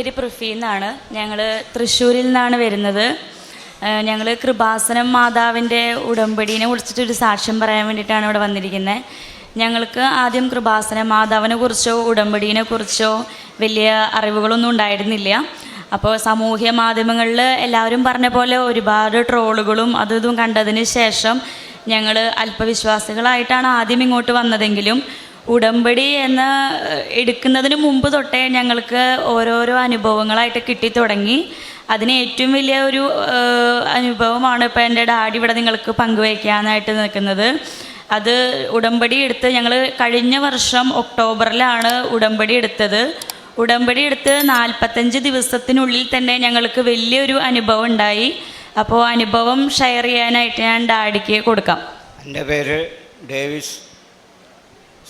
പേര് പൃഥ്വി എന്നാണ്. ഞങ്ങൾ തൃശ്ശൂരിൽ നിന്നാണ് വരുന്നത്. ഞങ്ങൾ കൃപാസനം മാതാവിൻ്റെ ഉടമ്പടീനെ കുറിച്ചിട്ടൊരു സാക്ഷ്യം പറയാൻ വേണ്ടിയിട്ടാണ് ഇവിടെ വന്നിരിക്കുന്നത്. ഞങ്ങൾക്ക് ആദ്യം കൃപാസന മാതാവിനെ കുറിച്ചോ ഉടമ്പടീനെ കുറിച്ചോ വലിയ അറിവുകളൊന്നും ഉണ്ടായിരുന്നില്ല. അപ്പോൾ സാമൂഹ്യ മാധ്യമങ്ങളിൽ എല്ലാവരും പറഞ്ഞ പോലെ ഒരുപാട് ട്രോളുകളും അതും കണ്ടതിന് ശേഷം ഞങ്ങൾ അല്പവിശ്വാസികളായിട്ടാണ് ആദ്യം ഇങ്ങോട്ട് വന്നതെങ്കിലും ഉടമ്പടി എടുക്കുന്നതിന് മുമ്പ് തൊട്ടേ ഞങ്ങൾക്ക് ഓരോരോ അനുഭവങ്ങളായിട്ട് കിട്ടിത്തുടങ്ങി. അതിന് ഏറ്റവും വലിയ ഒരു അനുഭവമാണ് ഇപ്പോൾ എൻ്റെ ഡാഡി ഇവിടെ നിങ്ങൾക്ക് പങ്കുവയ്ക്കാനായിട്ട് നിൽക്കുന്നത്. അത് ഉടമ്പടി എടുത്ത് ഞങ്ങൾ കഴിഞ്ഞ വർഷം ഒക്ടോബറിലാണ് ഉടമ്പടി എടുത്തത്. ഉടമ്പടി എടുത്ത് 45 ദിവസത്തിനുള്ളിൽ തന്നെ ഞങ്ങൾക്ക് വലിയൊരു അനുഭവം ഉണ്ടായി. അപ്പോൾ അനുഭവം ഷെയർ ചെയ്യാനായിട്ട് ഞാൻ ഡാഡിക്ക് കൊടുക്കാം. എൻ്റെ പേര് ഡേവിസ്,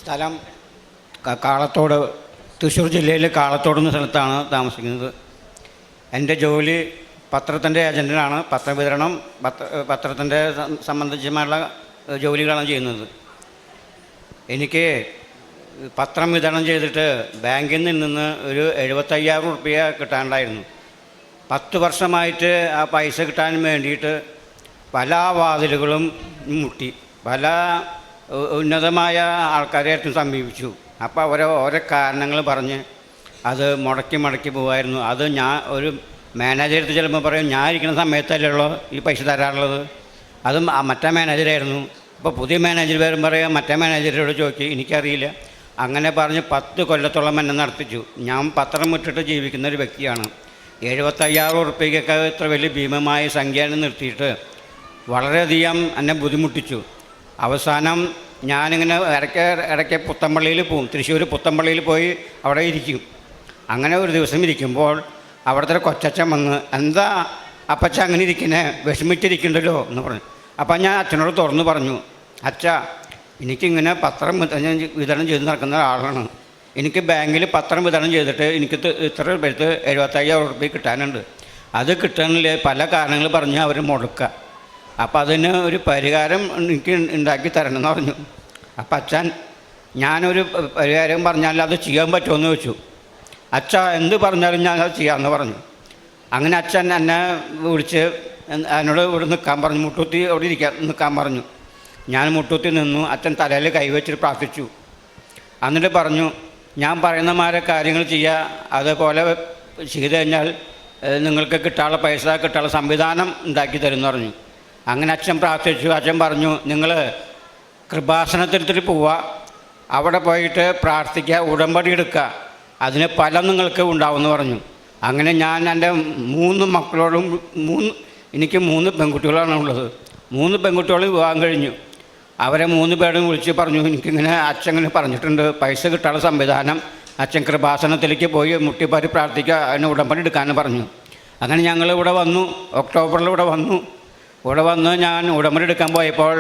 സ്ഥലം കാളത്തോട്, തൃശ്ശൂർ ജില്ലയിൽ കാളത്തോട് എന്ന സ്ഥലത്താണ് താമസിക്കുന്നത്. എൻ്റെ ജോലി പത്രത്തിൻ്റെ ഏജൻറ്റിനാണ്. പത്രവിതരണം, പത്രത്തിൻ്റെ സംബന്ധിച്ചുള്ള ജോലികളാണ് ചെയ്യുന്നത്. എനിക്ക് പത്രം വിതരണം ചെയ്തിട്ട് ബാങ്കിൽ നിന്ന് ഒരു 75,000 റുപ്യ കിട്ടാനുണ്ടായിരുന്നു. 10 വർഷമായിട്ട് ആ പൈസ കിട്ടാൻ വേണ്ടിയിട്ട് പല വാതിലുകളും മുട്ടി, പല ഉന്നതമായ ആൾക്കാരെയായിട്ടും സമീപിച്ചു. അപ്പോൾ ഓരോ കാരണങ്ങൾ പറഞ്ഞ് അത് മുടക്കി പോകുമായിരുന്നു. അത് ഞാൻ ഒരു മാനേജറെടുത്ത് ചിലപ്പോൾ പറയും, ഞാൻ ഇരിക്കുന്ന സമയത്തല്ലുള്ളൂ ഈ പൈസ തരാറുള്ളത്. അതും മറ്റേ മാനേജറായിരുന്നു. അപ്പോൾ പുതിയ മാനേജർ പേരും പറയാം, മറ്റേ മാനേജരോട് ചോദിച്ചു, എനിക്കറിയില്ല. അങ്ങനെ പറഞ്ഞ് 10 കൊല്ലത്തോളം എന്നെ നടത്തിച്ചു. ഞാൻ പത്രം വിട്ടിട്ട് ജീവിക്കുന്ന ഒരു വ്യക്തിയാണ്. 75,000 റുപ്യക്കൊക്കെ ഇത്ര വലിയ ഭീമമായ സംഖ്യ നിർത്തിയിട്ട് വളരെയധികം എന്നെ ബുദ്ധിമുട്ടിച്ചു. അവസാനം ഞാനിങ്ങനെ ഇടയ്ക്ക് പുത്തമ്പള്ളിയിൽ പോവും. തൃശ്ശൂർ പുത്തമ്പള്ളിയിൽ പോയി അവിടെ ഇരിക്കും. അങ്ങനെ ഒരു ദിവസം ഇരിക്കുമ്പോൾ അവിടുത്തെ ഒരു കൊച്ചച്ഛൻ വന്ന്, എന്താ അപ്പച്ച അങ്ങനെ ഇരിക്കുന്നേ, വിഷമിച്ചിരിക്കണ്ടല്ലോ എന്ന് പറഞ്ഞു. അപ്പം ഞാൻ അച്ഛനോട് തുറന്നു പറഞ്ഞു, അച്ഛാ, എനിക്കിങ്ങനെ പത്രം വിതരണം ചെയ്ത് നടക്കുന്ന ആളാണ്. എനിക്ക് ബാങ്കിൽ പത്രം വിതരണം ചെയ്തിട്ട് എനിക്ക് ഇത്ര പേർക്ക് 75,000 റുപ്യ കിട്ടാനുണ്ട്. അത് കിട്ടാനില്ല, പല കാരണങ്ങൾ പറഞ്ഞ് അവർ മുടക്കുക. അപ്പം അതിന് ഒരു പരിഹാരം എനിക്ക് ഉണ്ടാക്കി തരണം എന്ന് പറഞ്ഞു. അപ്പം അച്ഛൻ, ഞാനൊരു പരിഹാരം പറഞ്ഞാൽ അത് ചെയ്യാൻ പറ്റുമെന്ന് ചോദിച്ചു. അച്ഛ എന്ത് പറഞ്ഞാലും ഞാൻ അത് ചെയ്യാമെന്ന് പറഞ്ഞു. അങ്ങനെ അച്ഛൻ എന്നെ വിളിച്ച് എന്നോട് ഇവിടെ നിൽക്കാൻ പറഞ്ഞു, മുട്ടൂത്തി അവിടെ നിൽക്കാൻ പറഞ്ഞു. ഞാൻ മുട്ടൂത്തി നിന്നു. അച്ഛൻ തലയിൽ കൈവച്ചിട്ട് പ്രാർത്ഥിച്ചു. എന്നിട്ട് പറഞ്ഞു, ഞാൻ പറയുന്നമാരെ കാര്യങ്ങൾ ചെയ്യുക, അതേപോലെ ചെയ്ത് കഴിഞ്ഞാൽ നിങ്ങൾക്ക് കിട്ടാനുള്ള പൈസ കിട്ടാനുള്ള സംവിധാനം ഉണ്ടാക്കി തരുമെന്ന് പറഞ്ഞു. അങ്ങനെ അച്ഛൻ പ്രാർത്ഥിച്ചു. അച്ഛൻ പറഞ്ഞു, നിങ്ങൾ കൃപാസനത്തിൽ പോവുക, അവിടെ പോയിട്ട് പ്രാർത്ഥിക്കുക, ഉടമ്പടി എടുക്കുക, അതിന് ഫലം നിങ്ങൾക്ക് ഉണ്ടാവുമെന്ന് പറഞ്ഞു. അങ്ങനെ ഞാൻ എൻ്റെ 3 മക്കളോടും എനിക്ക് 3 പെൺകുട്ടികളാണ് ഉള്ളത്. 3 പെൺകുട്ടികളും വിവാഹം കഴിഞ്ഞു. അവരെ 3 പേരും വിളിച്ച് പറഞ്ഞു, എനിക്കിങ്ങനെ അച്ഛൻ ഇങ്ങനെ പറഞ്ഞിട്ടുണ്ട്, പൈസ കിട്ടാനുള്ള സംവിധാനം, അച്ഛൻ കൃപാസനത്തിലേക്ക് പോയി മുട്ടിപ്പാരി പ്രാർത്ഥിക്കുക, അതിന് ഉടമ്പടി എടുക്കാമെന്ന് പറഞ്ഞു. അങ്ങനെ ഞങ്ങൾ ഇവിടെ വന്നു. ഒക്ടോബറിൽ ഇവിടെ വന്ന് ഞാൻ ഉടമ്പടി എടുക്കാൻ പോയപ്പോൾ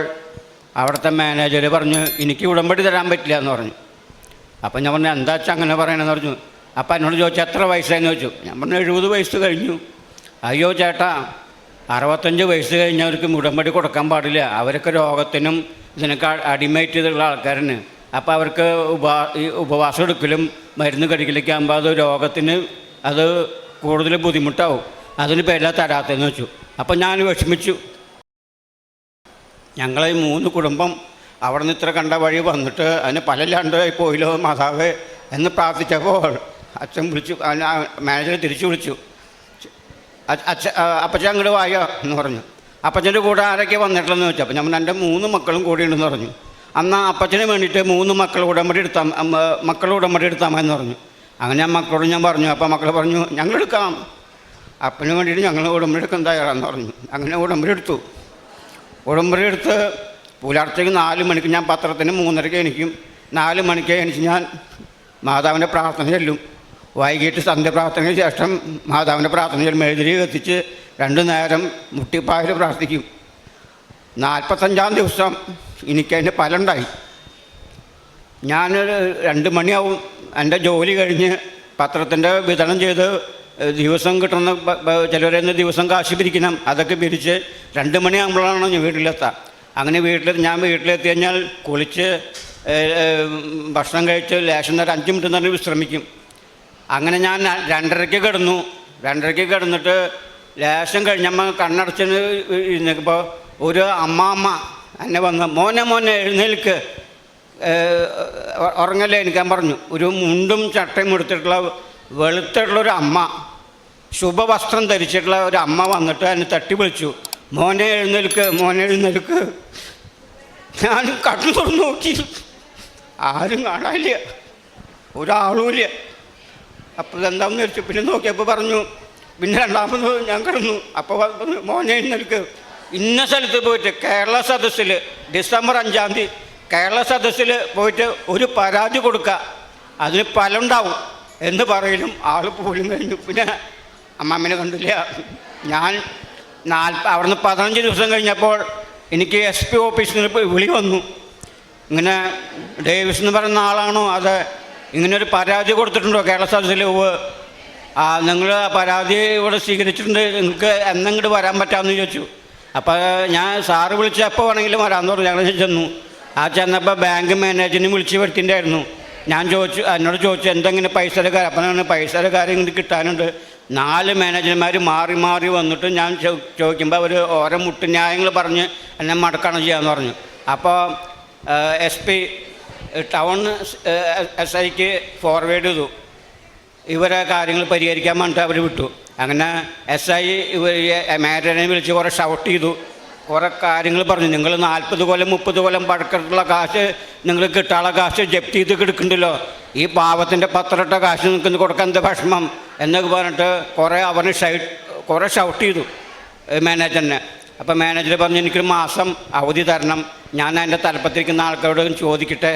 അവിടുത്തെ മാനേജർ പറഞ്ഞു, എനിക്ക് ഉടമ്പടി തരാൻ പറ്റില്ല എന്ന് പറഞ്ഞു. അപ്പം ഞാൻ പറഞ്ഞു, എന്താ വെച്ചാൽ അങ്ങനെ പറയണമെന്ന് പറഞ്ഞു. അപ്പം എന്നോട് ചോദിച്ചു, എത്ര വയസ്സായെന്ന് ചോദിച്ചു. ഞാൻ പറഞ്ഞു, 70 വയസ്സ് കഴിഞ്ഞു. അയ്യോ ചേട്ടാ, 65 വയസ്സ് കഴിഞ്ഞവർക്ക് ഉടമ്പടി കൊടുക്കാൻ പാടില്ല, അവരൊക്കെ രോഗത്തിനും ഇതിനൊക്കെ അടിമേറ്റ് ചെയ്തുള്ള ആൾക്കാരാണ്. അപ്പോൾ അവർക്ക് ഈ ഉപവാസം എടുക്കലും മരുന്ന് കഴിക്കലൊക്കെ ആകുമ്പോൾ അത് രോഗത്തിന് അത് കൂടുതൽ ബുദ്ധിമുട്ടാവും, അതിന് പേരില്ല തരാത്തതെന്ന് വെച്ചു. അപ്പം ഞാൻ വിഷമിച്ചു. ഞങ്ങളെ 3 കുടുംബം അവിടെ നിന്ന് ഇത്ര കണ്ട വഴി വന്നിട്ട് അതിന് പലല്ലാണ്ടായി പോയില്ലോ മാതാവേ എന്ന് പ്രാർത്ഥിച്ചപ്പോൾ അച്ഛൻ വിളിച്ചു, മാനേജറെ തിരിച്ചു വിളിച്ചു. അപ്പച്ചൻ അങ്ങോട്ട് വായോ എന്ന് പറഞ്ഞു. അപ്പച്ചൻ്റെ കൂടെ ആരൊക്കെ വന്നിട്ടില്ലെന്ന് ചോദിച്ചു. അപ്പം ഞാൻ എൻ്റെ 3 മക്കളും കൂടിയുണ്ടെന്ന് പറഞ്ഞു. അന്ന് അപ്പച്ചന് വേണ്ടിയിട്ട് 3 മക്കൾ ഉടമ്പടി എടുത്താമെന്ന് പറഞ്ഞു. അങ്ങനെ ഞാൻ മക്കളോട് ഞാൻ പറഞ്ഞു. അപ്പം മക്കൾ പറഞ്ഞു, ഞങ്ങളെടുക്കാം, അപ്പന് വേണ്ടിയിട്ട് ഞങ്ങൾ ഉടമ്പടി എടുക്കാൻ തയ്യാറാന്ന് പറഞ്ഞു. അങ്ങനെ ഉടമ്പടി എടുത്ത് പുലർച്ചയ്ക്ക് 4 മണിക്ക് ഞാൻ പത്രത്തിന് 3:30 എണിക്കും. 4 മണിക്ക് എണിച്ച് ഞാൻ മാതാവിൻ്റെ പ്രാർത്ഥന ചെല്ലും. വൈകിട്ട് സന്ധ്യപ്രാർത്ഥനയ്ക്ക് ശേഷം മാതാവിൻ്റെ പ്രാർത്ഥന ചെല്ലും. മെഴുതിരി കത്തിച്ച് 2 നേരം മുട്ടിപ്പായിൽ പ്രാർത്ഥിക്കും. 45-ാം ദിവസം എനിക്കതിൻ്റെ ഫലം ഉണ്ടായി. ഞാനൊരു 2 മണിയാവും എൻ്റെ ജോലി കഴിഞ്ഞ് പത്രത്തിൻ്റെ വിതരണം ചെയ്ത് ദിവസം കിട്ടുന്ന ചിലവരെന്ന് ദിവസം കാശ് പിരിക്കണം, അതൊക്കെ പിരിച്ച് 2 മണിയാകുമ്പോഴാണ് ഞാൻ വീട്ടിലെത്താം. അങ്ങനെ ഞാൻ വീട്ടിലെത്തി കഴിഞ്ഞാൽ കുളിച്ച് ഭക്ഷണം കഴിച്ച് ലേശം നേരം 5 മിനിറ്റ് തന്നെ വിശ്രമിക്കും. അങ്ങനെ ഞാൻ 2:30-ക്ക് കിടന്നു. 2:30-ക്ക് കിടന്നിട്ട് ലേശം കഴിഞ്ഞപ്പോൾ കണ്ണടച്ചിന് ഇരുന്നപ്പോൾ ഒരു അമ്മാമ്മ എന്നെ വന്ന് മോനെ എഴുന്നേൽക്ക്, ഉറങ്ങല്ലേ എനിക്കാൻ പറഞ്ഞു. ഒരു മുണ്ടും ചട്ടയും എടുത്തിട്ടുള്ള വെളുത്തിട്ടുള്ളൊരു അമ്മ, ശുഭവസ്ത്രം ധരിച്ചിട്ടുള്ള ഒരു അമ്മ വന്നിട്ട് എന്നെ തട്ടി വിളിച്ചു, മോനെ എഴുന്നേൽക്ക്. ഞാൻ കണ്ണു തുറന്ന് നോക്കി, ആരും കാണാനില്ല, ഒരാളുമില്ല. അപ്പോൾ എന്താണെന്ന് വെച്ചു. പിന്നെ നോക്കിയപ്പോൾ പറഞ്ഞു, പിന്നെ രണ്ടാമത് ഞാൻ കിടന്നു. അപ്പോൾ മോനെ എഴുന്നേൽക്ക്, ഇന്ന സ്ഥലത്ത് പോയിട്ട് കേരള സദസ്സിൽ ഡിസംബർ 5-ാം തീയതി കേരള സദസ്സിൽ പോയിട്ട് ഒരു പരാതി കൊടുക്കുക, അതിന് ഫലം ഉണ്ടാവും എന്ന് പറയലും ആൾ പോലും കഴിഞ്ഞു. പിന്നെ അമ്മാമ്മനെ കണ്ടില്ല. ഞാൻ അവിടുന്ന് 15 ദിവസം കഴിഞ്ഞപ്പോൾ എനിക്ക് SP ഓഫീസിൽ നിന്ന് വിളി വന്നു. ഇങ്ങനെ ഡേവിസ് എന്ന് പറയുന്ന ആളാണോ, അത് ഇങ്ങനൊരു പരാതി കൊടുത്തിട്ടുണ്ടോ കേരള സദസ്സിൽ? നിങ്ങൾ ആ പരാതി ഇവിടെ സ്വീകരിച്ചിട്ടുണ്ട്, നിങ്ങൾക്ക് എന്നെങ്ങോട്ട് വരാൻ പറ്റാമെന്ന് ചോദിച്ചു. അപ്പോൾ ഞാൻ സാറ് വിളിച്ച് എപ്പോൾ വേണമെങ്കിലും വരാമെന്ന് പറഞ്ഞു. ഞങ്ങൾ ചെന്നു. ചെന്നപ്പോൾ ബാങ്ക് മാനേജറിനെ വിളിച്ച് വരുത്തിണ്ടായിരുന്നു. ഞാൻ എന്നോട് ചോദിച്ചു എന്തെങ്കിലും പൈസയുടെ കാര്യം. അപ്പം പൈസയുടെ കാര്യം ഇങ്ങോട്ട് കിട്ടാനുണ്ട്. 4 മാനേജർമാർ മാറി വന്നിട്ട് ഞാൻ ചോദിക്കുമ്പോൾ അവർ ഓരോ മുട്ടുന്യായങ്ങൾ പറഞ്ഞ് എന്നെ മടക്കണം ചെയ്യാമെന്ന് പറഞ്ഞു. അപ്പോൾ SP ടൗൺ SIക്ക് ഫോർവേഡ് ചെയ്തു. ഇവരെ കാര്യങ്ങൾ പരിഹരിക്കാൻ വേണ്ടിയിട്ട് അവർ വിട്ടു. അങ്ങനെ SI മാനേജറിനെ വിളിച്ച് കുറേ ഷൗട്ട് ചെയ്തു, കുറേ കാര്യങ്ങൾ പറഞ്ഞു. നിങ്ങൾ 40 കൊല്ലം 30 കൊല്ലം പഴക്കമുള്ള കാശ് നിങ്ങൾ കിട്ടാനുള്ള കാശ് ജപ്തി ചെയ്ത് കിടക്കുന്നുണ്ടല്ലോ, ഈ പാവത്തിൻ്റെ പത്രട്ട കാശ് നിങ്ങൾക്ക് കൊടുക്കാൻ എന്താ വിഷമം എന്നൊക്കെ പറഞ്ഞിട്ട് കുറേ ഷൗട്ട് ചെയ്തു മാനേജറിനെ. അപ്പോൾ മാനേജർ പറഞ്ഞു, എനിക്കൊരു മാസം അവധി തരണം, ഞാൻ എൻ്റെ തലപ്പത്തിരിക്കുന്ന ആൾക്കാരോട് ചോദിക്കട്ടെ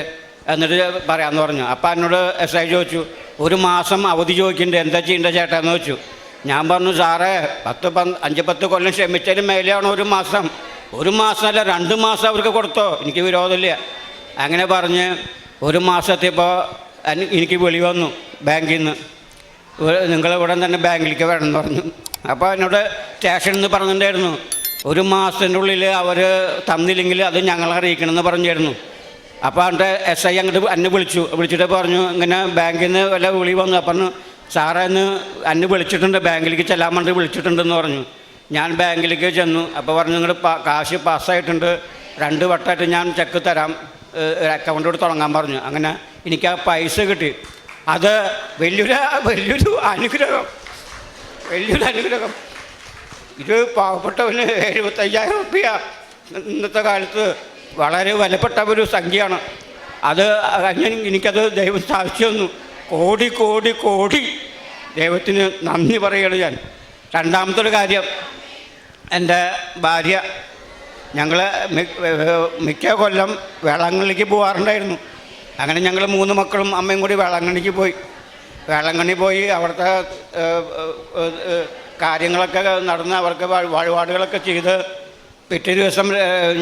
എന്നിട്ട് പറയാമെന്ന് പറഞ്ഞു. അപ്പോൾ എന്നോട് SI ചോദിച്ചു, ഒരു മാസം അവധി ചോദിക്കണ്ടേ, എന്താ ചെയ്യേണ്ടത് ചേട്ടാ എന്ന് ചോദിച്ചു. ഞാൻ പറഞ്ഞു, സാറേ 5-10 കൊല്ലം ക്ഷമിച്ചതിന് മേലെയാണ് ഒരു മാസം, ഒരു മാസമല്ല 2 മാസം അവർക്ക് കൊടുത്തോ, എനിക്ക് വിരോധമില്ല. അങ്ങനെ പറഞ്ഞ് ഒരു മാസത്തെപ്പോൾ എനിക്ക് വിളി വന്നു ബാങ്കിൽ നിന്ന്, നിങ്ങളിവിടെ തന്നെ ബാങ്കിലേക്ക് വരണമെന്ന് പറഞ്ഞു. അപ്പോൾ എന്നോട് സ്റ്റേഷനിൽ നിന്ന് പറഞ്ഞിട്ടുണ്ടായിരുന്നു, ഒരു മാസത്തിൻ്റെ ഉള്ളിൽ അവർ തന്നില്ലെങ്കിൽ അത് ഞങ്ങളെ അറിയിക്കണമെന്ന് പറഞ്ഞിരുന്നു. അപ്പോൾ എൻ്റെ SI അങ്ങോട്ട് എന്നെ വിളിച്ചിട്ട് പറഞ്ഞു, ഇങ്ങനെ ബാങ്കിൽ നിന്ന് വല്ല വിളി വന്നു. പറഞ്ഞു, സാറേ എന്നെ വിളിച്ചിട്ടുണ്ട്, ബാങ്കിലേക്ക് ചെല്ലാൻ വേണ്ടി വിളിച്ചിട്ടുണ്ടെന്ന് പറഞ്ഞു. ഞാൻ ബാങ്കിലേക്ക് ചെന്നു. അപ്പോൾ പറഞ്ഞു, നിങ്ങളുടെ കാശ് പാസ്സായിട്ടുണ്ട്, 2 വട്ടമായിട്ട് ഞാൻ ചെക്ക് തരാം, അക്കൗണ്ടോട് തുടങ്ങാൻ പറഞ്ഞു. അങ്ങനെ എനിക്ക് ആ പൈസ കിട്ടി. അത് വലിയൊരു അനുഗ്രഹം. ഇത് പാവപ്പെട്ടവന് 75,000 റുപ്യ ഇന്നത്തെ കാലത്ത് വളരെ വിലപ്പെട്ട ഒരു സംഖ്യയാണ്. അത് എനിക്കത് ദൈവം സാധിച്ചു തന്നു. കോടി ദൈവത്തിന് നന്ദി പറയുകയാണ് ഞാൻ. രണ്ടാമത്തെ കാര്യം, എൻ്റെ ഭാര്യ, ഞങ്ങൾ മിക്ക കൊല്ലം വേളാങ്കണ്ണിക്ക് പോകാറുണ്ടായിരുന്നു. അങ്ങനെ ഞങ്ങൾ 3 മക്കളും അമ്മയും കൂടി വേളാങ്കണ്ണി പോയി അവിടുത്തെ കാര്യങ്ങളൊക്കെ നടന്ന് അവർക്ക് വഴിപാടുകളൊക്കെ ചെയ്ത് പിറ്റേ ദിവസം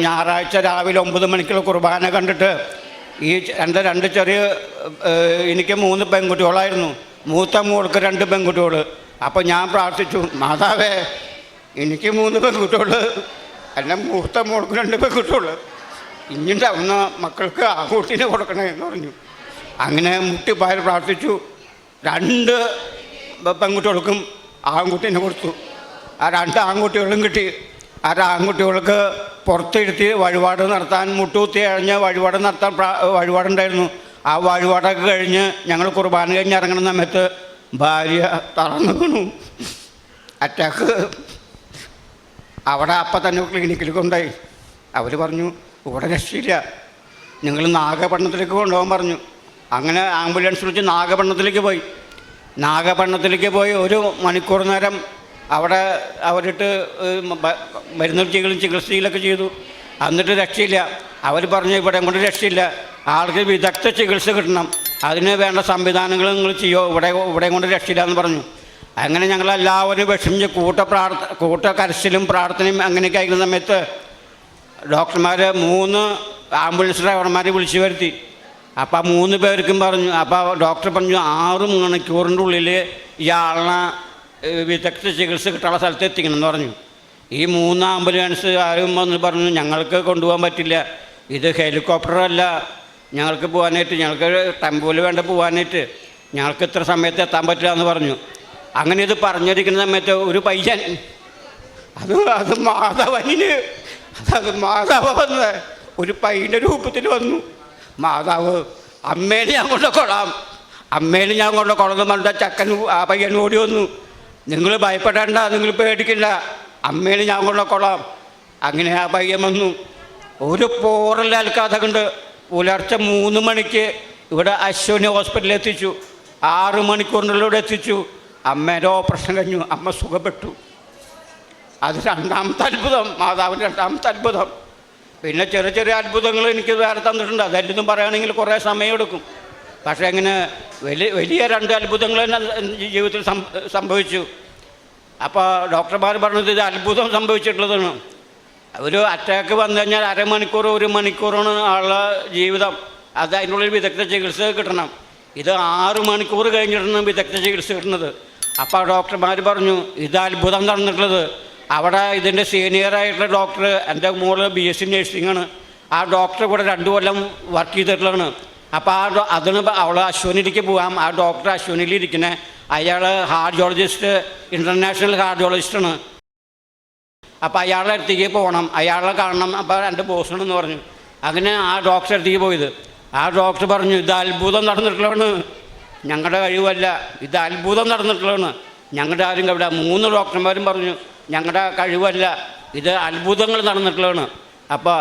ഞായറാഴ്ച രാവിലെ 9 മണിക്കുള്ള കുർബാന കണ്ടിട്ട് ഈ എൻ്റെ 2 ചെറിയ, എനിക്ക് 3 പെൺകുട്ടികളായിരുന്നു, മൂത്ത മോൾക്ക് 2 പെൺകുട്ടികൾ. അപ്പോൾ ഞാൻ പ്രാർത്ഥിച്ചു, മാതാവേ എനിക്ക് 3 പെൺകുട്ടികൾ, എൻ്റെ മൂത്ത മോൾക്ക് 2 പെൺകുട്ടികൾ, ഇനിയുണ്ടാവുന്ന മക്കൾക്ക് ആൺകുട്ടീനെ കൊടുക്കണേ എന്ന് പറഞ്ഞു. അങ്ങനെ മുട്ടിപ്പായ പ്രാർത്ഥിച്ചു. 2 പെൺകുട്ടികൾക്കും ആൺകുട്ടീനെ കൊടുത്തു. ആ 2 ആൺകുട്ടികളും കിട്ടി. ആ ആൺകുട്ടികൾക്ക് പുറത്തിരുത്തി വഴിപാട് നടത്താൻ, മുട്ടുകുത്തി കഴിഞ്ഞ് വഴിപാട് നടത്താൻ വഴിപാടുണ്ടായിരുന്നു. ആ വഴിപാടൊക്കെ കഴിഞ്ഞ് ഞങ്ങൾ കുർബാന കഴിഞ്ഞ് ഇറങ്ങുന്ന സമയത്ത് ഭാര്യ തളർന്നു വീണു, അറ്റാക്ക്. അവിടെ അപ്പം തന്നെ ക്ലിനിക്കിൽ കൊണ്ടുപോയി. അവർ പറഞ്ഞു, ഇവിടെ രക്ഷയില്ല, നിങ്ങൾ നാഗപട്ടണത്തിലേക്ക് കൊണ്ടുപോകാൻ പറഞ്ഞു. അങ്ങനെ ആംബുലൻസ് വിളിച്ച് നാഗപട്ടണത്തിലേക്ക് പോയി 1 മണിക്കൂർ നേരം അവിടെ അവരിട്ട് മരുന്ന് ചികിത്സയിലൊക്കെ ചെയ്തു. എന്നിട്ട് രക്ഷയില്ല. അവർ പറഞ്ഞു, ഇവിടെ കൊണ്ട് രക്ഷയില്ല, ആൾക്ക് വിദഗ്ധ ചികിത്സ കിട്ടണം, അതിന് വേണ്ട സംവിധാനങ്ങൾ നിങ്ങൾ ചെയ്യോ, ഇവിടെ കൊണ്ട് രക്ഷയില്ല എന്ന് പറഞ്ഞു. അങ്ങനെ ഞങ്ങളെല്ലാവരും വിഷമിച്ച് കൂട്ടക്കരച്ചിലും പ്രാർത്ഥനയും അങ്ങനെയൊക്കെ ആയിരിക്കുന്ന സമയത്ത് ഡോക്ടർമാർ 3 ആംബുലൻസ് ഡ്രൈവർമാരെ വിളിച്ചു വരുത്തി. അപ്പോൾ 3 പേർക്കും പറഞ്ഞു. അപ്പോൾ ഡോക്ടർ പറഞ്ഞു, 6 മണിക്കൂറിൻ്റെ ഉള്ളിൽ ഇയാളെ വിദഗ്ധ ചികിത്സ കിട്ടാനുള്ള സ്ഥലത്ത് എത്തിക്കണം എന്ന് പറഞ്ഞു. ഈ 3 ആംബുലൻസ് ആരും വന്ന് പറഞ്ഞു, ഞങ്ങൾക്ക് കൊണ്ടുപോകാൻ പറ്റില്ല, ഇത് ഹെലികോപ്റ്ററല്ല, ഞങ്ങൾക്ക് പോകാനായിട്ട്, ഞങ്ങൾക്ക് ടെമ്പോയിൽ വേണ്ട പോകാനായിട്ട്. ഞങ്ങൾക്ക് ഇത്ര സമയത്ത് എത്താൻ പറ്റില്ല എന്ന് പറഞ്ഞു. അങ്ങനെ ഇത് പറഞ്ഞിരിക്കുന്ന സമയത്ത് ഒരു പയ്യൻ അത് മാതാവ് വന്ന് ഒരു പയ്യൻ്റെ രൂപത്തിൽ വന്നു. മാതാവ് അമ്മേനെ ഞാൻ കൊണ്ടുകൊള്ളാം, അമ്മേനെ ഞാൻ കൊണ്ടുകൊള്ളാം എന്ന് പറഞ്ഞാൽ ചക്കൻ ആ പയ്യൻ ഓടി വന്നു. നിങ്ങൾ ഭയപ്പെടേണ്ട, നിങ്ങൾ പേടിക്കില്ല, അമ്മേനെ ഞാൻ കൊണ്ടുകൊള്ളാം. അങ്ങനെ ആ പയ്യൻ വന്നു. ഒരു പോറലേൽക്കാതെ കണ്ട് പുലർച്ചെ 3 മണിക്ക് ഇവിടെ അശ്വിനി ഹോസ്പിറ്റലിൽ എത്തിച്ചു. 6 മണിക്കൂറിനുള്ളിൽ ഇവിടെ എത്തിച്ചു. അമ്മേൻ്റെ ഓപ്പറേഷൻ കഴിഞ്ഞു, അമ്മ സുഖപ്പെട്ടു. അത് രണ്ടാമത്തെ അത്ഭുതം, മാതാവിൻ്റെ രണ്ടാമത്തെ അത്ഭുതം. പിന്നെ ചെറിയ ചെറിയ അത്ഭുതങ്ങൾ എനിക്ക് വേറെ തന്നിട്ടുണ്ട്. അതെല്ലാം പറയുകയാണെങ്കിൽ കുറേ സമയമെടുക്കും. പക്ഷേ ഇങ്ങനെ വലിയ 2 അത്ഭുതങ്ങൾ തന്നെ ജീവിതത്തിൽ സംഭവിച്ചു. അപ്പോൾ ഡോക്ടർമാർ പറഞ്ഞത് ഇത് അത്ഭുതം സംഭവിച്ചിട്ടുള്ളതാണ്. ഒരു അറ്റാക്ക് വന്നു കഴിഞ്ഞാൽ 1/2 മണിക്കൂർ 1 മണിക്കൂറാണ് ആളുടെ ജീവിതം. അത് അതിനുള്ളിൽ വിദഗ്ധ ചികിത്സ കിട്ടണം. ഇത് 6 മണിക്കൂർ കഴിഞ്ഞിട്ടാണ് വിദഗ്ധ ചികിത്സ കിട്ടുന്നത്. അപ്പോൾ ഡോക്ടർമാർ പറഞ്ഞു ഇത് അത്ഭുതം നടന്നിട്ടുള്ളത്. അവിടെ ഇതിൻ്റെ സീനിയറായിട്ടുള്ള ഡോക്ടർ, എൻ്റെ മോള് BSc നഴ്സിംഗാണ്, ആ ഡോക്ടർ കൂടെ 2 കൊല്ലം വർക്ക് ചെയ്തിട്ടുള്ളതാണ്. അപ്പോൾ അതിന് അവൾ അശ്വിനിലേക്ക് പോകാം. ആ ഡോക്ടർ അശ്വിനിയിലിരിക്കുന്നത്, അയാൾ ഹാർഡിയോളജിസ്റ്റ്, ഇൻ്റർനാഷണൽ ഹാർഡിയോളജിസ്റ്റാണ്. അപ്പോൾ അയാളുടെ അടുത്തേക്ക് പോകണം, അയാളെ കാണണം. അപ്പോൾ എൻ്റെ ബോസാണെന്ന് പറഞ്ഞു. അങ്ങനെ ആ ഡോക്ടറെ അടുത്തേക്ക് പോയത്. ആ ഡോക്ടർ പറഞ്ഞു ഇത് അത്ഭുതം നടന്നിട്ടുള്ളതാണ്, ഞങ്ങളുടെ കഴിവല്ല, ഇത് അത്ഭുതം നടന്നിട്ടുള്ളതാണ്. ഞങ്ങളുടെ ആരും അവിടെ 3 ഡോക്ടർമാരും പറഞ്ഞു ഞങ്ങളുടെ കഴിവല്ല, ഇത് അത്ഭുതങ്ങൾ നടന്നിട്ടുള്ളതാണ്. അപ്പോൾ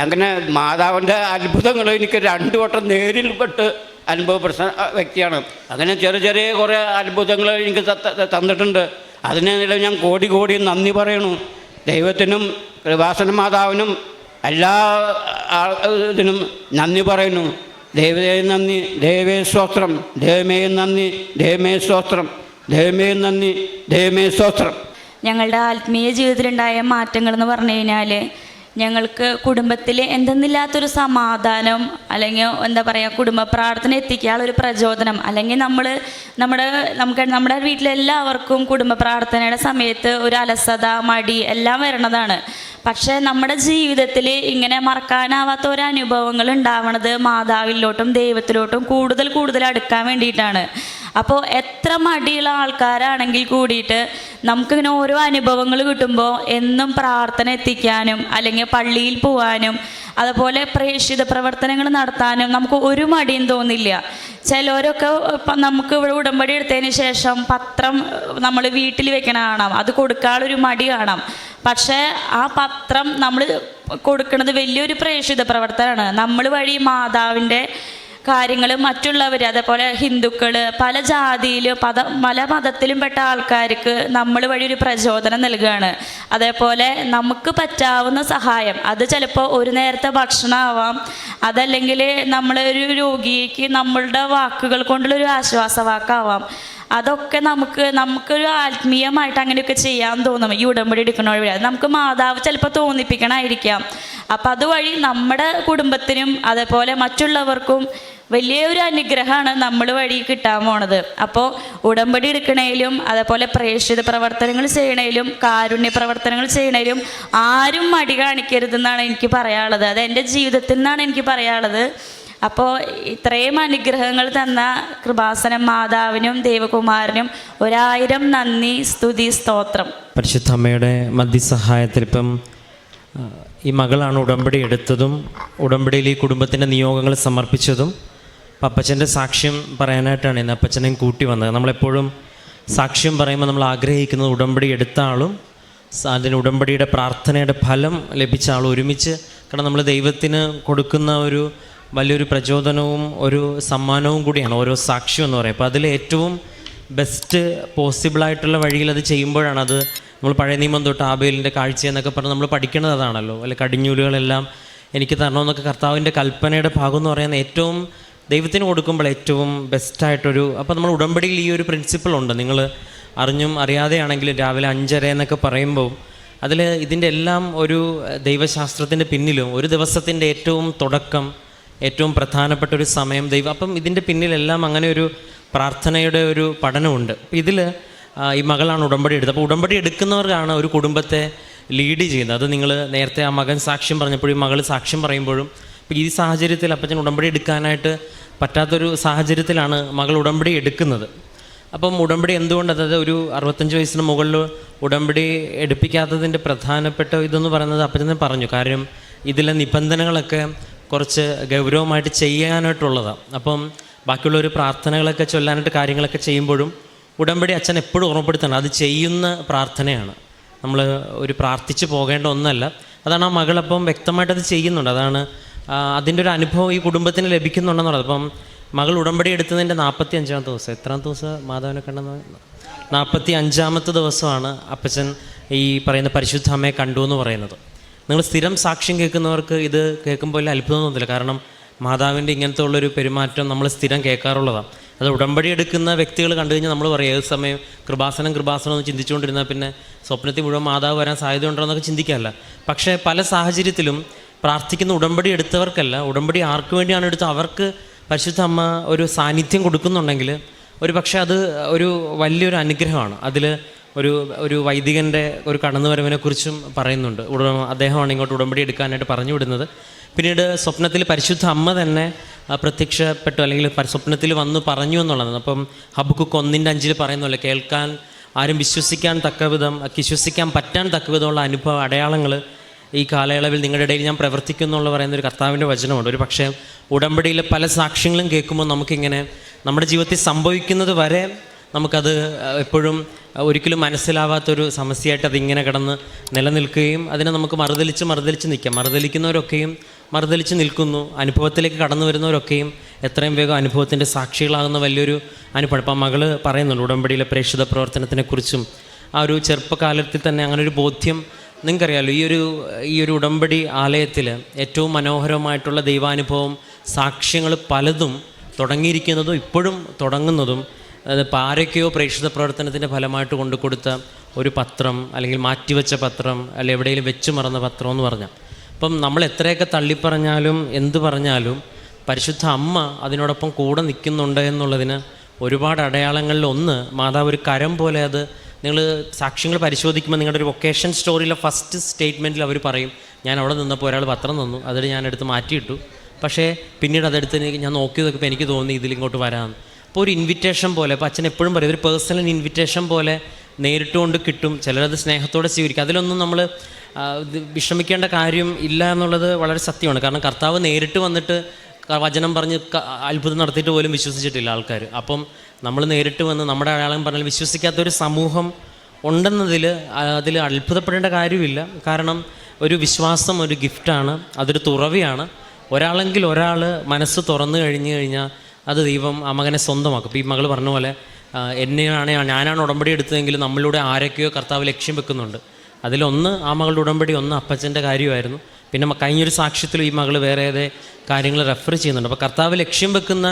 അങ്ങനെ മാതാവിൻ്റെ അത്ഭുതങ്ങൾ എനിക്ക് 2 വട്ടം നേരിൽപ്പെട്ട് അനുഭവപ്പെട്ട വ്യക്തിയാണ്. അങ്ങനെ ചെറിയ ചെറിയ കുറേ അത്ഭുതങ്ങൾ എനിക്ക് തന്നിട്ടുണ്ട്. അതിനെല്ലാം ഞാൻ കോടി നന്ദി പറയണു. ദൈവത്തിനും കൃപാസന മാതാവിനും എല്ലാ ഇതിനും നന്ദി പറയുന്നു. ദൈവമേ നന്ദി, ദൈവമേ സ്തോത്രം, ദൈവമേ നന്ദി, ദൈവമേ സ്തോത്രം, ദൈവമേ നന്ദി, ദൈവമേ സ്തോത്രം. ഞങ്ങളുടെ ആത്മീയ ജീവിതത്തിലുണ്ടായ മാറ്റങ്ങളെന്ന് പറഞ്ഞു കഴിഞ്ഞാൽ ഞങ്ങൾക്ക് കുടുംബത്തിൽ എന്തെന്നില്ലാത്തൊരു സമാധാനം, അല്ലെങ്കിൽ എന്താ പറയുക, കുടുംബ പ്രാർത്ഥന എത്തിക്കാനുള്ളൊരു പ്രചോദനം. അല്ലെങ്കിൽ നമ്മുടെ വീട്ടിലെല്ലാവർക്കും കുടുംബ പ്രാർത്ഥനയുടെ സമയത്ത് ഒരു അലസത, മടി എല്ലാം വരണതാണ്. പക്ഷേ നമ്മുടെ ജീവിതത്തിൽ ഇങ്ങനെ മറക്കാനാവാത്ത ഒരു അനുഭവങ്ങൾ ഉണ്ടാവണത് മാതാവിലോട്ടും ദൈവത്തിലോട്ടും കൂടുതൽ അടുക്കാൻ വേണ്ടിയിട്ടാണ്. അപ്പോൾ എത്ര മടിയുള്ള ആൾക്കാരാണെങ്കിൽ കൂടിയിട്ട് നമുക്കിങ്ങനെ ഓരോ അനുഭവങ്ങൾ കിട്ടുമ്പോൾ എന്നും പ്രാർത്ഥന എത്തിക്കാനും അല്ലെങ്കിൽ പള്ളിയിൽ പോകാനും അതുപോലെ പ്രേക്ഷിത പ്രവർത്തനങ്ങൾ നടത്താനും നമുക്ക് ഒരു മടിയും തോന്നില്ല. ചിലരൊക്കെ നമുക്ക് ഇവിടെ ഉടമ്പടി എടുത്തതിന് ശേഷം പത്രം നമ്മൾ വീട്ടിൽ വെക്കണ കാണാം, അത് കൊടുക്കാനുള്ളൊരു മടി കാണാം. പക്ഷേ ആ പത്രം നമ്മൾ കൊടുക്കുന്നത് വലിയൊരു പ്രേക്ഷിത പ്രവർത്തനമാണ്. നമ്മൾ വഴി മാതാവിൻ്റെ കാര്യങ്ങൾ മറ്റുള്ളവർ, അതേപോലെ ഹിന്ദുക്കൾ, പല ജാതിയിലും പല മതത്തിലും പെട്ട ആൾക്കാർക്ക് നമ്മൾ വഴി ഒരു പ്രചോദനം നൽകുകയാണ്. അതേപോലെ നമുക്ക് പറ്റാവുന്ന സഹായം, അത് ചിലപ്പോൾ ഒരു നേരത്തെ ഭക്ഷണമാവാം, അതല്ലെങ്കിൽ നമ്മളൊരു രോഗിക്ക് നമ്മളുടെ വാക്കുകൾ കൊണ്ടുള്ളൊരു ആശ്വാസവാക്കാവാം. അതൊക്കെ നമുക്കൊരു ആത്മീയമായിട്ട് അങ്ങനെയൊക്കെ ചെയ്യാൻ തോന്നും ഈ ഉടമ്പടി എടുക്കണ വഴി. അത് നമുക്ക് മാതാവ് ചിലപ്പോൾ തോന്നിപ്പിക്കണമായിരിക്കാം. അപ്പം അതുവഴി നമ്മുടെ കുടുംബത്തിനും അതേപോലെ മറ്റുള്ളവർക്കും വലിയൊരു അനുഗ്രഹമാണ് നമ്മൾ വഴി കിട്ടാൻ പോണത്. അപ്പോൾ ഉടമ്പടി എടുക്കണേലും അതേപോലെ പ്രേക്ഷിത പ്രവർത്തനങ്ങൾ ചെയ്യണേലും കാരുണ്യ പ്രവർത്തനങ്ങൾ ചെയ്യണേലും ആരും മടി കാണിക്കരുതെന്നാണ് എനിക്ക് പറയാനുള്ളത്. അത് എൻ്റെ ജീവിതത്തിൽ നിന്നാണ് എനിക്ക് പറയാനുള്ളത്. അപ്പോൾ ഇത്രയും അനുഗ്രഹങ്ങൾ തന്ന കൃപാസനം മാതാവിനും ദേവകുമാരനും 1000 നന്ദി, സ്തുതി, സ്തോത്രം. പരിശുദ്ധ അമ്മയുടെ മധ്യസഹായത്തിൽ ഇപ്പം ഈ മകളാണ് ഉടമ്പടി എടുത്തതും ഉടമ്പടിയിൽ ഈ കുടുംബത്തിൻ്റെ നിയോഗങ്ങൾ സമർപ്പിച്ചതും. അപ്പം അപ്പച്ചൻ്റെ സാക്ഷ്യം പറയാനായിട്ടാണ് ഇന്ന് അപ്പച്ചനെയും കൂട്ടി വന്നത്. നമ്മളെപ്പോഴും സാക്ഷ്യം പറയുമ്പോൾ നമ്മൾ ആഗ്രഹിക്കുന്നത് ഉടമ്പടി എടുത്ത ആളും അതിന് ഉടമ്പടിയുടെ പ്രാർത്ഥനയുടെ ഫലം ലഭിച്ച ആളും ഒരുമിച്ച്, കാരണം നമ്മൾ ദൈവത്തിന് കൊടുക്കുന്ന ഒരു വലിയൊരു പ്രചോദനവും ഒരു സമ്മാനവും കൂടിയാണ് ഓരോ സാക്ഷ്യം എന്ന് പറയുന്നത്. അപ്പോൾ അതിൽ ഏറ്റവും ബെസ്റ്റ് പോസിബിളായിട്ടുള്ള വഴിയിൽ അത് ചെയ്യുമ്പോഴാണ് അത് നമ്മൾ പഴയ നിയമം തൊട്ട് ആബേലിൻ്റെ കാഴ്ച എന്നൊക്കെ പറഞ്ഞ് നമ്മൾ പഠിക്കുന്നത് അതാണല്ലോ. അല്ലെ കടിഞ്ഞൂലുകളെല്ലാം എനിക്ക് തരണമെന്നൊക്കെ കർത്താവിൻ്റെ കൽപ്പനയുടെ ഭാഗം എന്ന് പറയുന്നത് ഏറ്റവും ദൈവത്തിന് കൊടുക്കുമ്പോൾ ഏറ്റവും ബെസ്റ്റായിട്ടൊരു. അപ്പോൾ നമ്മൾ ഉടമ്പടിയിൽ ഈ ഒരു പ്രിൻസിപ്പിളുണ്ട്, നിങ്ങൾ അറിഞ്ഞും അറിയാതെയാണെങ്കിലും രാവിലെ 5:30 എന്നൊക്കെ പറയുമ്പോൾ അതിൽ ഇതിൻ്റെ എല്ലാം ഒരു ദൈവശാസ്ത്രത്തിൻ്റെ പിന്നിലും ഒരു ദിവസത്തിൻ്റെ ഏറ്റവും തുടക്കം, ഏറ്റവും പ്രധാനപ്പെട്ട ഒരു സമയം ദൈവം. അപ്പം ഇതിൻ്റെ പിന്നിലെല്ലാം അങ്ങനെ ഒരു പ്രാർത്ഥനയുടെ ഒരു പഠനമുണ്ട്. അപ്പോൾ ഇതിൽ ഈ മകളാണ് ഉടമ്പടി എടുത്തത്. അപ്പോൾ ഉടമ്പടി എടുക്കുന്നവർക്കാണ് ഒരു കുടുംബത്തെ ലീഡ് ചെയ്യുന്നത്. അത് നിങ്ങൾ നേരത്തെ ആ മകൻ സാക്ഷ്യം പറഞ്ഞപ്പോഴും ഈ മകൾ സാക്ഷ്യം പറയുമ്പോഴും ഇപ്പോൾ ഈ സാഹചര്യത്തിൽ അപ്പച്ചൻ ഉടമ്പടി എടുക്കാനായിട്ട് പറ്റാത്തൊരു സാഹചര്യത്തിലാണ് മകൾ ഉടമ്പടി എടുക്കുന്നത്. അപ്പം ഉടമ്പടി എന്തുകൊണ്ട്, അതായത് ഒരു 65 വയസ്സിന് മുകളിൽ ഉടമ്പടി എടുപ്പിക്കാത്തതിൻ്റെ പ്രധാനപ്പെട്ട ഇതെന്ന് പറയുന്നത് അപ്പച്ചനെ പറഞ്ഞു. കാര്യം ഇതിലെ നിബന്ധനകളൊക്കെ കുറച്ച് ഗൗരവമായിട്ട് ചെയ്യാനായിട്ടുള്ളതാണ്. അപ്പം ബാക്കിയുള്ളൊരു പ്രാർത്ഥനകളൊക്കെ ചൊല്ലാനായിട്ട് കാര്യങ്ങളൊക്കെ ചെയ്യുമ്പോഴും ഉടമ്പടി അച്ഛൻ എപ്പോഴും ഓർമ്മപ്പെടുത്തണം, അത് ചെയ്യുന്ന പ്രാർത്ഥനയാണ്, നമ്മൾ ഒരു പ്രാർത്ഥിച്ച് പോകേണ്ട ഒന്നല്ല. അതാണ് ആ മകളപ്പം വ്യക്തമായിട്ടത് ചെയ്യുന്നുണ്ട്. അതാണ് അതിൻ്റെ ഒരു അനുഭവം ഈ കുടുംബത്തിന് ലഭിക്കുന്നുണ്ടെന്നുള്ളത്. അപ്പം മകൾ ഉടമ്പടി എടുത്തതിൻ്റെ 45-ാമത്തെ ദിവസം, എത്രാം ദിവസം മാതാവിനെ കണ്ടെന്ന്, 45-ാമത്തെ ദിവസമാണ് അപ്പച്ചൻ ഈ പറയുന്ന പരിശുദ്ധ അമ്മയെ കണ്ടു എന്ന് പറയുന്നത്. നിങ്ങൾ സ്ഥിരം സാക്ഷ്യം കേൾക്കുന്നവർക്ക് ഇത് കേൾക്കുമ്പോൾ വലിയ അത്ഭുതം തോന്നില്ല. കാരണം മാതാവിൻ്റെ ഇങ്ങനത്തെ ഉള്ളൊരു പെരുമാറ്റം നമ്മൾ സ്ഥിരം കേൾക്കാറുള്ളതാണ്. അത് ഉടമ്പടി എടുക്കുന്ന വ്യക്തികൾ കണ്ടു കഴിഞ്ഞാൽ നമ്മൾ പറയും ഏത് സമയം കൃപാസനം എന്ന് ചിന്തിച്ചുകൊണ്ടിരുന്നാൽ പിന്നെ സ്വപ്നത്തിൽ മുഴുവൻ മാതാവ് വരാൻ സാധ്യതയുണ്ടോ എന്നൊക്കെ ചിന്തിക്കാമല്ല. പക്ഷേ പല സാഹചര്യത്തിലും പ്രാർത്ഥിക്കുന്ന ഉടമ്പടി എടുത്തവർക്കല്ല, ഉടമ്പടി ആർക്ക് വേണ്ടിയാണ് എടുത്തത് അവർക്ക് പരിശുദ്ധ അമ്മ ഒരു സാന്നിധ്യം കൊടുക്കുന്നുണ്ടെങ്കിൽ ഒരു പക്ഷേ അത് ഒരു വലിയൊരു അനുഗ്രഹമാണ്. അതിൽ ഒരു വൈദികൻ്റെ ഒരു കടന്നുവരവിനെക്കുറിച്ചും പറയുന്നുണ്ട്. അദ്ദേഹമാണ് ഇങ്ങോട്ട് ഉടമ്പടി എടുക്കാനായിട്ട് പറഞ്ഞു വിടുന്നത്. പിന്നീട് സ്വപ്നത്തിൽ പരിശുദ്ധ അമ്മ തന്നെ പ്രത്യക്ഷപ്പെട്ടു, അല്ലെങ്കിൽ സ്വപ്നത്തിൽ വന്ന് പറഞ്ഞു എന്നുള്ളതാണ്. അപ്പം ഹബക്കുക്ക് 1:5 പറയുന്നല്ലോ, കേൾക്കാൻ ആരും വിശ്വസിക്കാൻ പറ്റാൻ തക്കവിധമുള്ള അനുഭവ അടയാളങ്ങൾ ഈ കാലയളവിൽ നിങ്ങളുടെ ഇടയിൽ ഞാൻ പ്രവർത്തിക്കുന്നുള്ള പറയുന്നൊരു കർത്താവിൻ്റെ വചനമുണ്ട്. ഒരു പക്ഷേ ഉടമ്പടിയിലെ പല സാക്ഷ്യങ്ങളും കേൾക്കുമ്പോൾ നമുക്കിങ്ങനെ നമ്മുടെ ജീവിതത്തിൽ സംഭവിക്കുന്നത് വരെ നമുക്കത് എപ്പോഴും ഒരിക്കലും മനസ്സിലാവാത്തൊരു സമസ്യയായിട്ട് അതിങ്ങനെ കിടന്ന് നിലനിൽക്കുകയും അതിനെ നമുക്ക് മറുതലിച്ച് നിൽക്കാം. മറുതലിക്കുന്നവരൊക്കെയും മറുതലിച്ച് നിൽക്കുന്നു. അനുഭവത്തിലേക്ക് കടന്നു വരുന്നവരൊക്കെയും എത്രയും വേഗം അനുഭവത്തിൻ്റെ സാക്ഷികളാകുന്ന വലിയൊരു അനുഭവം. അപ്പം മകൾ പറയുന്നുണ്ട് ഉടമ്പടിയിലെ പ്രേക്ഷിത പ്രവർത്തനത്തിനെക്കുറിച്ചും. ആ ഒരു ചെറുപ്പകാലത്തിൽ തന്നെ അങ്ങനെ ഒരു ബോധ്യം നിങ്ങൾക്കറിയാമല്ലോ. ഈ ഒരു ഉടമ്പടി ആലയത്തിൽ ഏറ്റവും മനോഹരമായിട്ടുള്ള ദൈവാനുഭവം സാക്ഷ്യങ്ങൾ പലതും തുടങ്ങിയിരിക്കുന്നതും ഇപ്പോഴും തുടങ്ങുന്നതും അതിപ്പോൾ ആരൊക്കെയോ പ്രേക്ഷിത പ്രവർത്തനത്തിൻ്റെ ഫലമായിട്ട് കൊടുത്ത ഒരു പത്രം, അല്ലെങ്കിൽ മാറ്റിവെച്ച പത്രം, അല്ലെങ്കിൽ എവിടെയെങ്കിലും വെച്ച് മറന്ന പത്രം എന്ന് പറഞ്ഞാൽ, അപ്പം നമ്മൾ എത്രയൊക്കെ തള്ളിപ്പറഞ്ഞാലും എന്ത് പറഞ്ഞാലും പരിശുദ്ധ അമ്മ അതിനോടൊപ്പം കൂടെ നിൽക്കുന്നുണ്ട് എന്നുള്ളതിന് ഒരുപാട് അടയാളങ്ങളിൽ ഒന്ന്, മാതാവ് ഒരു കരം പോലെ അത് നിങ്ങൾ സാക്ഷ്യങ്ങൾ പരിശോധിക്കുമ്പോൾ നിങ്ങളുടെ ഒരു വൊക്കേഷൻ സ്റ്റോറിയിലെ ഫസ്റ്റ് സ്റ്റേറ്റ്മെൻറ്റിൽ അവർ പറയും, ഞാൻ അവിടെ നിന്നപ്പോൾ ഒരാൾ പത്രം തന്നു, അതിൽ ഞാനെടുത്ത് മാറ്റിയിട്ടു, പക്ഷേ പിന്നീട് അതെടുത്ത് ഞാൻ നോക്കി നോക്കിയപ്പോൾ എനിക്ക് തോന്നി ഇതിലിങ്ങോട്ട് വരാമെന്ന്. അപ്പോൾ ഒരു ഇൻവിറ്റേഷൻ പോലെ, അപ്പോൾ അച്ഛൻ എപ്പോഴും പറയും ഒരു പേഴ്സണൽ ഇൻവിറ്റേഷൻ പോലെ നേരിട്ടുകൊണ്ട് കിട്ടും. ചിലരത് സ്നേഹത്തോടെ സ്വീകരിക്കും. അതിലൊന്നും നമ്മൾ വിഷമിക്കേണ്ട കാര്യം ഇല്ല എന്നുള്ളത് വളരെ സത്യമാണ്. കാരണം കർത്താവ് നേരിട്ട് വന്നിട്ട് വചനം പറഞ്ഞ് അത്ഭുതം നടത്തിയിട്ട് പോലും വിശ്വസിച്ചിട്ടില്ല ആൾക്കാർ. അപ്പം നമ്മൾ നേരിട്ട് വന്ന് നമ്മുടെ അടയാളം പറഞ്ഞാൽ വിശ്വസിക്കാത്തൊരു സമൂഹം ഉണ്ടെന്നതിൽ അത്ഭുതപ്പെടേണ്ട കാര്യമില്ല. കാരണം ഒരു വിശ്വാസം ഒരു ഗിഫ്റ്റാണ്, അതൊരു തുറവിയാണ്. ഒരാളെങ്കിൽ ഒരാൾ മനസ്സ് തുറന്നു കഴിഞ്ഞാൽ അത് ദൈവം ആ മകനെ സ്വന്തമാക്കും. ഇപ്പോൾ ഈ മകൾ പറഞ്ഞ പോലെ ഞാനാണ് ഉടമ്പടി എടുത്തതെങ്കിൽ നമ്മളിലൂടെ ആരൊക്കെയോ കർത്താവ് ലക്ഷ്യം വെക്കുന്നുണ്ട്. അതിലൊന്ന് ആ മകളുടെ ഉടമ്പടി, ഒന്ന് അപ്പച്ചൻ്റെ കാര്യമായിരുന്നു. പിന്നെ കഴിഞ്ഞൊരു സാക്ഷ്യത്തിൽ ഈ മകൾ വേറെ ഏതേ കാര്യങ്ങൾ റെഫർ ചെയ്യുന്നുണ്ട്. അപ്പോൾ കർത്താവ് ലക്ഷ്യം വെക്കുന്ന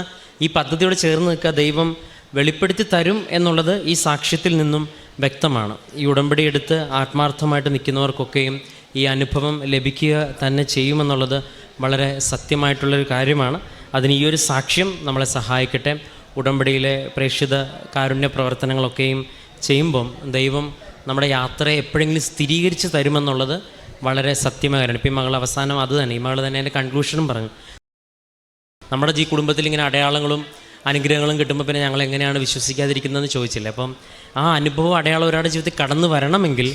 ഈ പദ്ധതിയോട് ചേർന്ന് നിൽക്കുക, ദൈവം വെളിപ്പെടുത്തി തരും എന്നുള്ളത് ഈ സാക്ഷ്യത്തിൽ നിന്നും വ്യക്തമാണ്. ഈ ഉടമ്പടി എടുത്ത് ആത്മാർത്ഥമായിട്ട് നിൽക്കുന്നവർക്കൊക്കെയും ഈ അനുഭവം ലഭിക്കുക തന്നെ ചെയ്യുമെന്നുള്ളത് വളരെ സത്യമായിട്ടുള്ളൊരു കാര്യമാണ്. അതിന് ഈ ഒരു സാക്ഷ്യം നമ്മളെ സഹായിക്കട്ടെ. ഉടമ്പടിയിലെ പ്രേക്ഷിത കാരുണ്യ പ്രവർത്തനങ്ങളൊക്കെയും ചെയ്യുമ്പം ദൈവം നമ്മുടെ യാത്രയെ എപ്പോഴെങ്കിലും സ്ഥിരീകരിച്ച് തരുമെന്നുള്ളത് വളരെ സത്യമായ കാര്യമാണ്. ഇപ്പം ഈ മകൾ അവസാനം അത് തന്നെ, ഈ മകൾ തന്നെ എൻ്റെ കൺക്ലൂഷനും പറഞ്ഞു, നമ്മുടെ ഈ കുടുംബത്തിൽ ഇങ്ങനെ അടയാളങ്ങളും അനുഗ്രഹങ്ങളും കിട്ടുമ്പോൾ പിന്നെ ഞങ്ങൾ എങ്ങനെയാണ് വിശ്വസിക്കാതിരിക്കുന്നതെന്ന് ചോദിച്ചില്ല. അപ്പം ആ അനുഭവം അടയാളം ഒരാളുടെ ജീവിതത്തിൽ കടന്നു വരണമെങ്കിൽ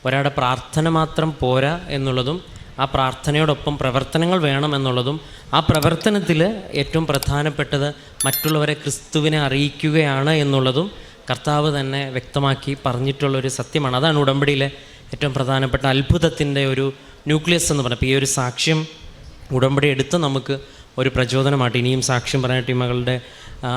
ഒരാളുടെ പ്രാർത്ഥന മാത്രം പോരാ എന്നുള്ളതും, ആ പ്രാർത്ഥനയോടൊപ്പം പ്രവർത്തനങ്ങൾ വേണം എന്നുള്ളതും, ആ പ്രവർത്തനത്തിൽ ഏറ്റവും പ്രധാനപ്പെട്ടത് മറ്റുള്ളവരെ ക്രിസ്തുവിനെ അറിയിക്കുകയാണ് എന്നുള്ളതും കർത്താവ് തന്നെ വ്യക്തമാക്കി പറഞ്ഞിട്ടുള്ളൊരു സത്യമാണ്. അതാണ് ഉടമ്പടിയിലെ ഏറ്റവും പ്രധാനപ്പെട്ട അത്ഭുതത്തിൻ്റെ ഒരു ന്യൂക്ലിയസ് എന്ന് പറഞ്ഞപ്പോൾ ഈ ഒരു സാക്ഷ്യം ഉടമ്പടി എടുത്ത് നമുക്ക് ഒരു പ്രചോദനമായിട്ട് ഇനിയും സാക്ഷ്യം പറയാനായിട്ട് ഈ മകളുടെ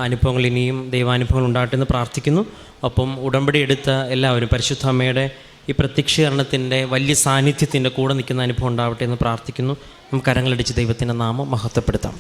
അനുഭവങ്ങൾ ഇനിയും ദൈവാനുഭവങ്ങൾ ഉണ്ടാകട്ടെ എന്ന് പ്രാർത്ഥിക്കുന്നു. ഒപ്പം ഉടമ്പടി എടുത്ത എല്ലാവരും പരിശുദ്ധ അമ്മയുടെ ഈ പ്രത്യക്ഷീകരണത്തിൻ്റെ വലിയ സാന്നിധ്യത്തിൻ്റെ കൂടെ നിൽക്കുന്ന അനുഭവം ഉണ്ടാവട്ടെ എന്ന് പ്രാർത്ഥിക്കുന്നു. നമുക്ക് കരങ്ങളടിച്ച് ദൈവത്തിൻ്റെ നാമം മഹത്വപ്പെടുത്താം.